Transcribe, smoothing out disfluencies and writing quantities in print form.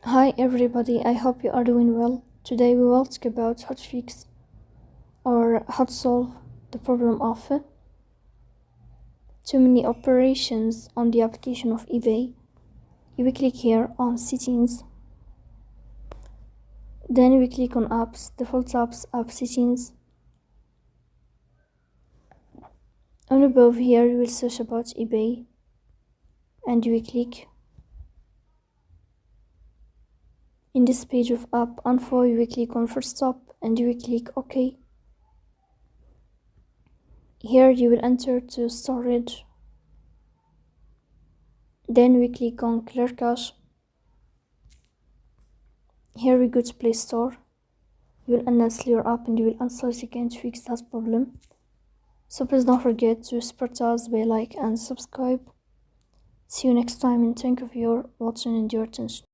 Hi everybody, I hope you are doing well. Today we will talk about how to fix or how to solve the problem of too many operations on the application of eBay. You will click here on settings, then we click on apps, default apps, app settings. On above here you will search about eBay and you will click. In this page of app info you will click on first stop and you will click OK. Here you will enter to storage, then we click on clear cache. Here we go to Play Store. You will uninstall your app and you will install it again to fix that problem. So please don't forget to support us by like and subscribe. See you next time and thank you for your watching and your attention.